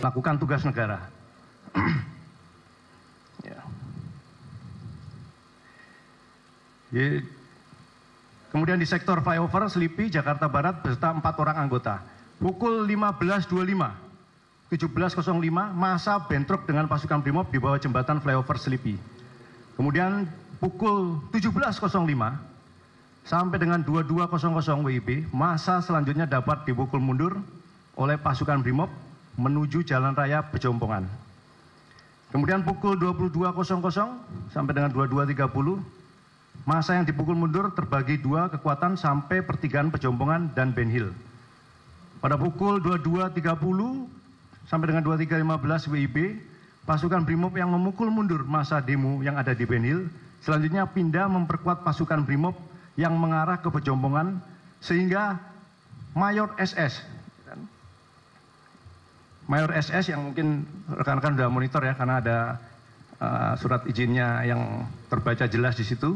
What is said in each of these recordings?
melakukan tugas negara. Ya. Kemudian di sektor flyover Selipi, Jakarta Barat beserta 4 orang anggota. Pukul 15.25, 17.05, massa bentrok dengan pasukan Brimob di bawah jembatan flyover Selipi. Kemudian pukul 17.05 sampai dengan 22.00 WIB, massa selanjutnya dapat dipukul mundur oleh pasukan Brimob menuju Jalan Raya Pejompongan. Kemudian pukul 22.00 sampai dengan 22.30, massa yang dipukul mundur terbagi 2 kekuatan sampai pertigaan Pejompongan dan Ben Hill. Pada pukul 22.30 sampai dengan 23.15 WIB, pasukan Brimob yang memukul mundur massa demo yang ada di Ben Hill, selanjutnya pindah memperkuat pasukan Brimob yang mengarah ke Pejompongan, sehingga Mayor SS yang mungkin rekan-rekan sudah monitor ya, karena ada surat izinnya yang terbaca jelas di situ.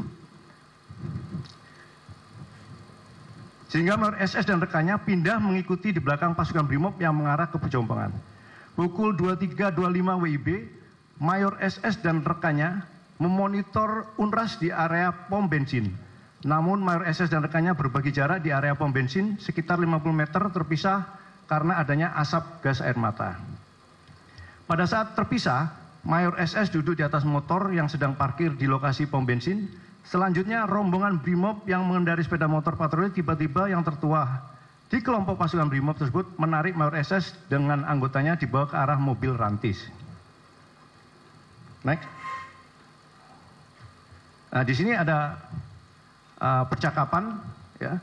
Sehingga Mayor SS dan rekannya pindah mengikuti di belakang pasukan Brimob yang mengarah ke Pejompongan. Pukul 23.25 WIB, Mayor SS dan rekannya memonitor UNRAS di area pom bensin. Namun Mayor SS dan rekannya berbagi jarak di area pom bensin sekitar 50 meter terpisah karena adanya asap gas air mata. Pada saat terpisah, Mayor SS duduk di atas motor yang sedang parkir di lokasi pom bensin. Selanjutnya rombongan Brimob yang mengendari sepeda motor patroli tiba-tiba yang tertua di kelompok pasukan Brimob tersebut menarik Mayor SS dengan anggotanya dibawa ke arah mobil rantis. Next. Nah, di sini ada percakapan ya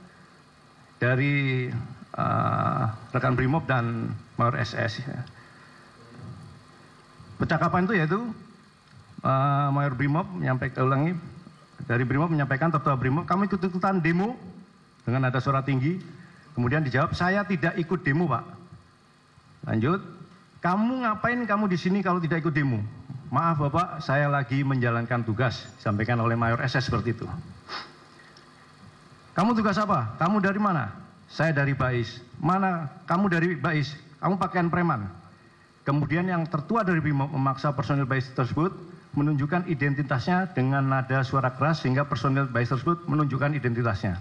dari rekan Brimob dan Mayor SS. Ya. Percakapan itu yaitu Mayor Brimob dari Brimob menyampaikan, tertua Brimob, kamu ikut-ikutan demo dengan nada suara tinggi. Kemudian dijawab, saya tidak ikut demo, Pak. Lanjut, kamu ngapain kamu di sini kalau tidak ikut demo? Maaf Bapak, saya lagi menjalankan tugas, disampaikan oleh Mayor SS seperti itu. Kamu tugas apa? Kamu dari mana? Saya dari Bais. Mana? Kamu dari Bais. Kamu pakaian preman. Kemudian yang tertua dari Brimob memaksa personil Bais tersebut menunjukkan identitasnya dengan nada suara keras sehingga personil Bais tersebut menunjukkan identitasnya.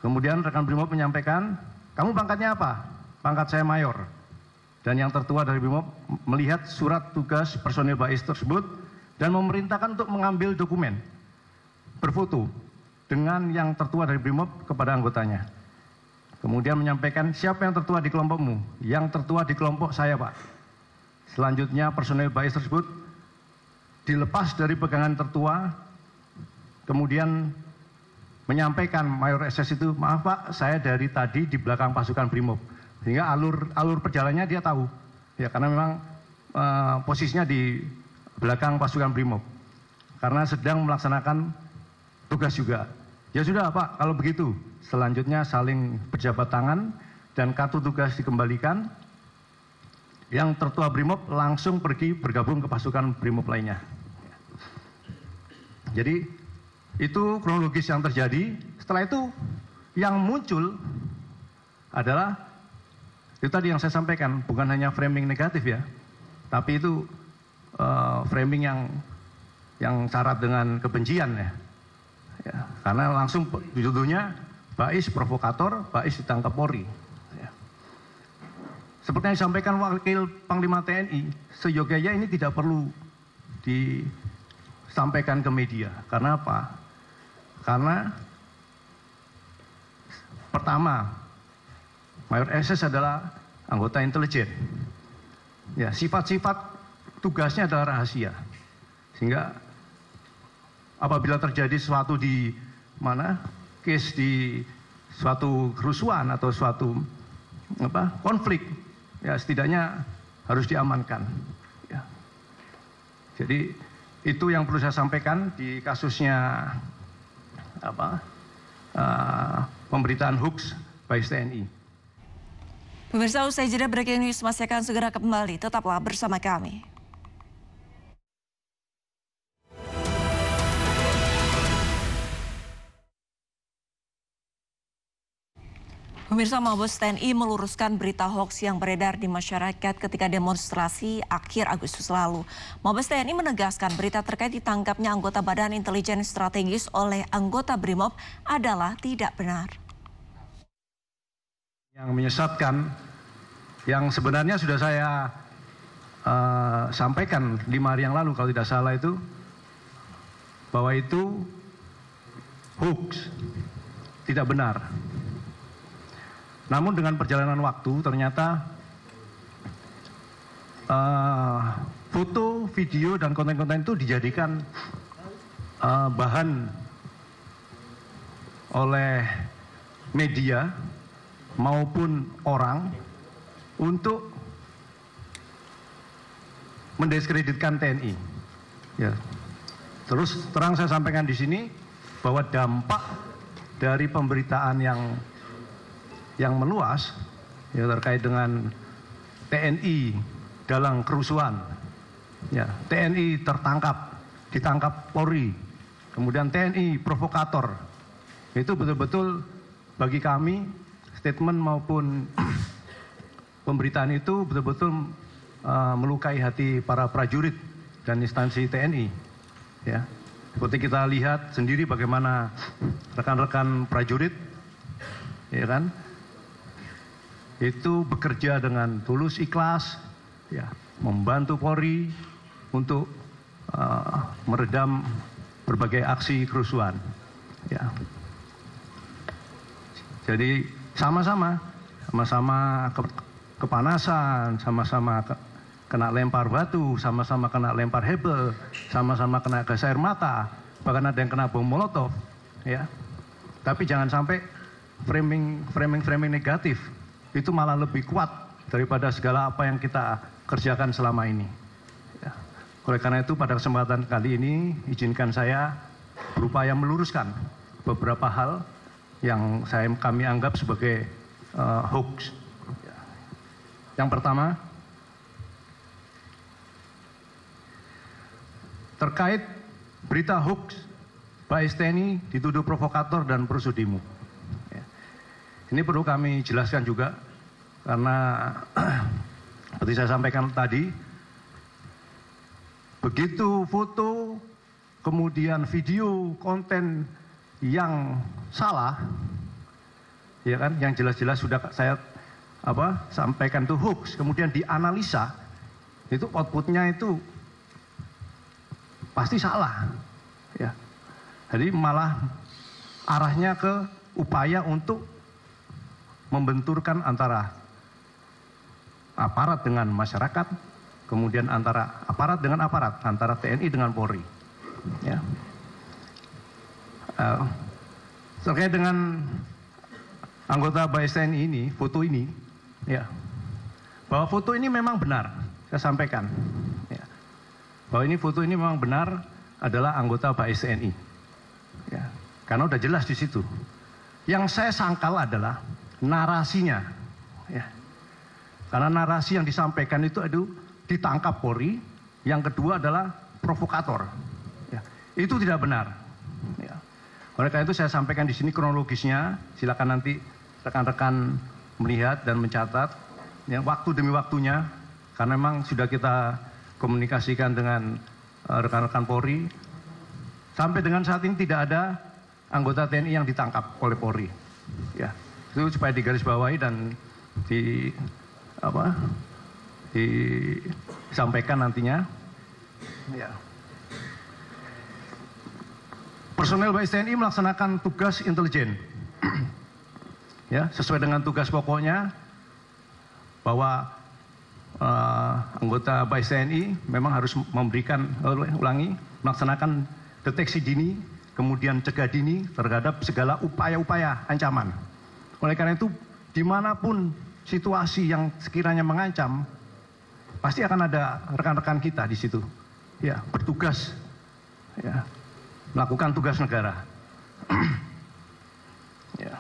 Kemudian rekan Brimob menyampaikan, kamu pangkatnya apa? Pangkat saya Mayor. Dan yang tertua dari Brimob melihat surat tugas personil Bais tersebut dan memerintahkan untuk mengambil dokumen berfoto dengan yang tertua dari Brimob kepada anggotanya. Kemudian menyampaikan, siapa yang tertua di kelompokmu? Yang tertua di kelompok saya, Pak. Selanjutnya personel Bais tersebut dilepas dari pegangan tertua, kemudian menyampaikan Mayor SS itu, maaf Pak, saya dari tadi di belakang pasukan Brimob. Sehingga alur perjalanannya dia tahu, ya karena memang posisinya di belakang pasukan Brimob, karena sedang melaksanakan tugas juga. Ya sudah Pak, kalau begitu, selanjutnya saling berjabat tangan dan kartu tugas dikembalikan. Yang tertua Brimob langsung pergi bergabung ke pasukan Brimob lainnya. Jadi itu kronologis yang terjadi. Setelah itu yang muncul adalah itu tadi yang saya sampaikan, bukan hanya framing negatif ya, tapi itu framing yang syarat dengan kebencian ya. Karena langsung judulnya Bais provokator, Bais ditangkap Polri. Seperti yang disampaikan Wakil Panglima TNI, seyogyanya ini tidak perlu disampaikan ke media. Karena apa? Karena pertama, Mayor SS adalah anggota intelijen. Ya, sifat-sifat tugasnya adalah rahasia. Sehingga apabila terjadi sesuatu di mana, case di suatu kerusuhan atau suatu konflik, ya setidaknya harus diamankan. Ya. Jadi itu yang perlu saya sampaikan di kasusnya pemberitaan hoax Bais TNI. Pemirsa, usai jeda breaking news masih akan segera kembali. Tetaplah bersama kami. Pemirsa, Mabes TNI meluruskan berita hoaks yang beredar di masyarakat ketika demonstrasi akhir Agustus lalu. Mabes TNI menegaskan berita terkait ditangkapnya anggota Badan Intelijen Strategis oleh anggota BRIMOB adalah tidak benar. Yang menyesatkan, yang sebenarnya sudah saya sampaikan 5 hari yang lalu kalau tidak salah itu, bahwa itu hoax, tidak benar. Namun dengan perjalanan waktu ternyata foto, video, dan konten-konten itu dijadikan bahan oleh media maupun orang untuk mendiskreditkan TNI. Ya. Terus terang saya sampaikan di sini bahwa dampak dari pemberitaan yang meluas ya, terkait dengan TNI dalam kerusuhan, ya, TNI ditangkap Polri, kemudian TNI provokator, itu betul-betul bagi kami statement maupun pemberitaan itu betul-betul melukai hati para prajurit dan instansi TNI. Ya, seperti kita lihat sendiri bagaimana rekan-rekan prajurit, ya kan, itu bekerja dengan tulus ikhlas, ya, membantu Polri untuk meredam berbagai aksi kerusuhan. Ya. Jadi sama-sama kepanasan, sama-sama kena lempar batu, sama-sama kena lempar hebel, sama-sama kena gas air mata, bahkan ada yang kena bom molotov. Ya. Tapi jangan sampai framing negatif itu malah lebih kuat daripada segala apa yang kita kerjakan selama ini. Ya. Oleh karena itu pada kesempatan kali ini izinkan saya berupaya meluruskan beberapa hal yang kami anggap sebagai hoax. Ya. Yang pertama, terkait berita hoax Baes TNI dituduh provokator dan perusuh demo. Ini perlu kami jelaskan juga, karena seperti saya sampaikan tadi, begitu foto, kemudian video, konten yang salah, ya kan, yang jelas-jelas sudah saya sampaikan itu hoax, kemudian dianalisa, itu outputnya itu pasti salah. Ya. Jadi malah arahnya ke upaya untuk membenturkan antara aparat dengan masyarakat, kemudian antara aparat dengan aparat, antara TNI dengan Polri. Ya. Terkait dengan anggota Baes TNI ini, foto ini, ya, bahwa foto ini memang benar, saya sampaikan, ya, bahwa ini foto ini memang benar adalah anggota Baes TNI, ya, karena udah jelas di situ. Yang saya sangkal adalah narasinya, ya. Karena narasi yang disampaikan itu ditangkap Polri, yang kedua adalah provokator, ya. Itu tidak benar. Ya. Oleh karena itu saya sampaikan di sini kronologisnya, silakan nanti rekan-rekan melihat dan mencatat, ya, waktu demi waktunya, karena memang sudah kita komunikasikan dengan rekan-rekan Polri. Sampai dengan saat ini tidak ada anggota TNI yang ditangkap oleh Polri, ya. Itu supaya digarisbawahi dan disampaikan nantinya. Ya. Personel Baes TNI melaksanakan tugas intelijen, ya, sesuai dengan tugas pokoknya, bahwa anggota Baes TNI memang harus melaksanakan deteksi dini, kemudian cegah dini terhadap segala upaya-upaya ancaman. Oleh karena itu, dimanapun situasi yang sekiranya mengancam, pasti akan ada rekan-rekan kita di situ, ya, bertugas, ya, melakukan tugas negara. Ya.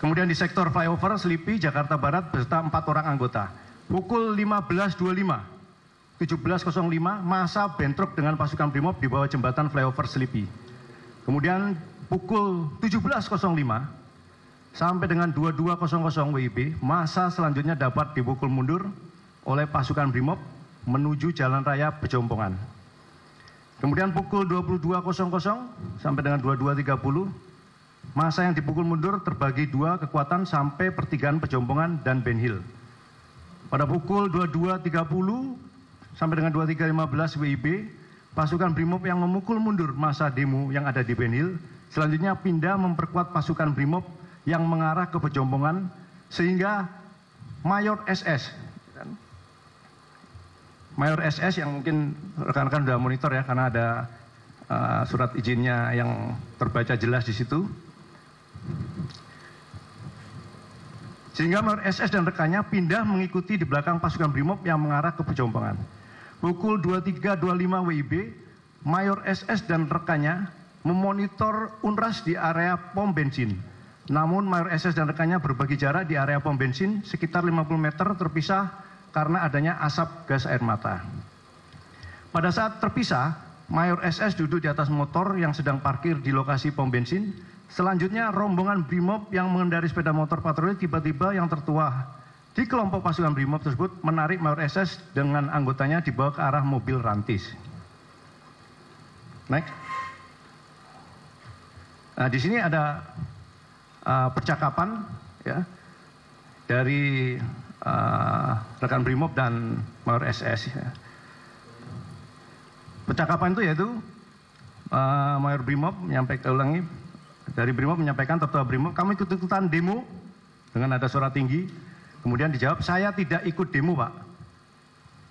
Kemudian di sektor flyover Selipi, Jakarta Barat beserta 4 orang anggota. Pukul 15.25, 17.05, massa bentrok dengan pasukan BRIMOB di bawah jembatan flyover Selipi. Kemudian pukul 17.05 sampai dengan 22.00 WIB, masa selanjutnya dapat dipukul mundur oleh pasukan Brimob menuju Jalan Raya Pejompongan. Kemudian pukul 22.00 sampai dengan 22.30, masa yang dipukul mundur terbagi dua kekuatan sampai pertigaan Pejompongan dan Ben Hill. Pada pukul 22.30 sampai dengan 23.15 WIB, pasukan Brimob yang memukul mundur masa demo yang ada di Ben Hill selanjutnya pindah memperkuat pasukan Brimob yang mengarah ke Pejompongan sehingga Mayor SS yang mungkin rekan-rekan sudah monitor ya, karena ada surat izinnya yang terbaca jelas di situ. Sehingga Mayor SS dan rekannya pindah mengikuti di belakang pasukan Brimob yang mengarah ke Pejompongan. Pukul 23.25 WIB, Mayor SS dan rekannya memonitor UNRAS di area pom bensin. Namun Mayor SS dan rekannya berbagi jarak di area pom bensin sekitar 50 meter terpisah karena adanya asap gas air mata. Pada saat terpisah, Mayor SS duduk di atas motor yang sedang parkir di lokasi pom bensin. Selanjutnya rombongan Brimob yang mengendarai sepeda motor patroli tiba-tiba yang tertua di kelompok pasukan Brimob tersebut menarik Mayor SS dengan anggotanya dibawa ke arah mobil rantis. Next. Nah, di sini ada percakapan ya dari rekan Brimob dan Mayor SS. Ya. Percakapan itu yaitu Mayor Brimob dari Brimob menyampaikan tertua Brimob, kamu ikut-ikutan demo dengan nada suara tinggi. Kemudian dijawab, saya tidak ikut demo, Pak.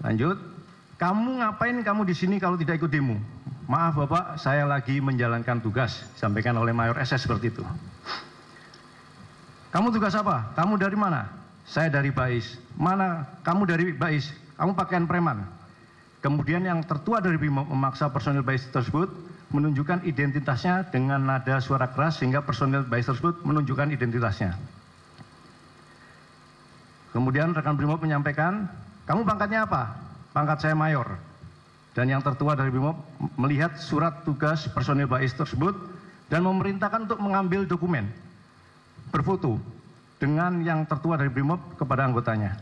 Lanjut, kamu ngapain kamu di sini kalau tidak ikut demo? Maaf Bapak, saya lagi menjalankan tugas. Disampaikan oleh Mayor SS seperti itu. Kamu tugas apa? Kamu dari mana? Saya dari Bais. Mana? Kamu dari Bais. Kamu pakaian preman. Kemudian yang tertua dari Brimob memaksa personil Bais tersebut menunjukkan identitasnya dengan nada suara keras sehingga personil Bais tersebut menunjukkan identitasnya. Kemudian rekan Brimob menyampaikan, kamu pangkatnya apa? Pangkat saya Mayor. Dan yang tertua dari Brimob melihat surat tugas personil Bais tersebut dan memerintahkan untuk mengambil dokumen berfoto dengan yang tertua dari Brimob kepada anggotanya.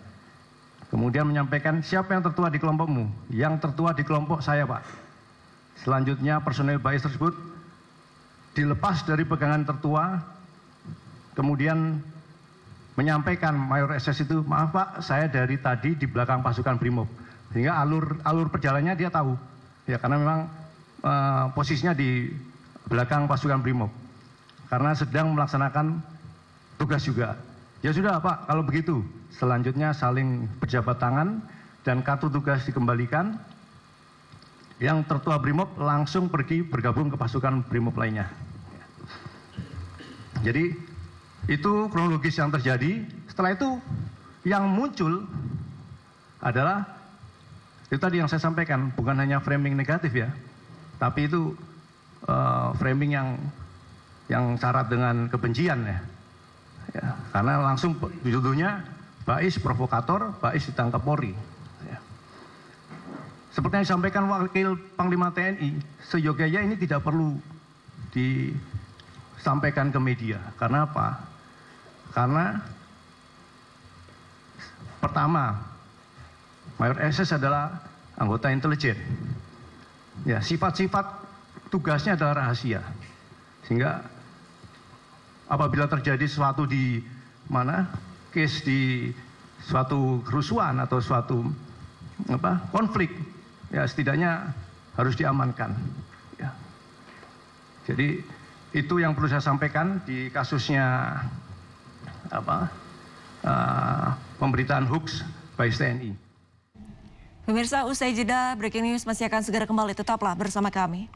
Kemudian menyampaikan, siapa yang tertua di kelompokmu? Yang tertua di kelompok saya, Pak. Selanjutnya personil Bais tersebut dilepas dari pegangan tertua, kemudian menyampaikan Mayor SS itu, maaf Pak, saya dari tadi di belakang pasukan Brimob. Sehingga alur perjalanannya dia tahu, ya karena memang posisinya di belakang pasukan Brimob, karena sedang melaksanakan tugas juga. Ya sudah Pak, kalau begitu selanjutnya saling berjabat tangan dan kartu tugas dikembalikan. Yang tertua Brimob langsung pergi bergabung ke pasukan Brimob lainnya. Jadi itu kronologis yang terjadi. Setelah itu yang muncul adalah itu tadi yang saya sampaikan, bukan hanya framing negatif ya, tapi itu framing yang syarat dengan kebencian ya. Karena langsung judulnya Bais provokator, Bais ditangkap Polri. Ya. Seperti yang disampaikan Wakil Panglima TNI, seyogyanya ini tidak perlu disampaikan ke media. Karena apa? Karena pertama, Mayor SS adalah anggota intelijen. Ya, sifat-sifat tugasnya adalah rahasia. Sehingga apabila terjadi sesuatu di mana, case di suatu kerusuhan atau suatu konflik, ya setidaknya harus diamankan. Ya. Jadi itu yang perlu saya sampaikan di kasusnya pemberitaan hoax Bais TNI. Pemirsa, usai jeda, Breaking News masih akan segera kembali. Tetaplah bersama kami.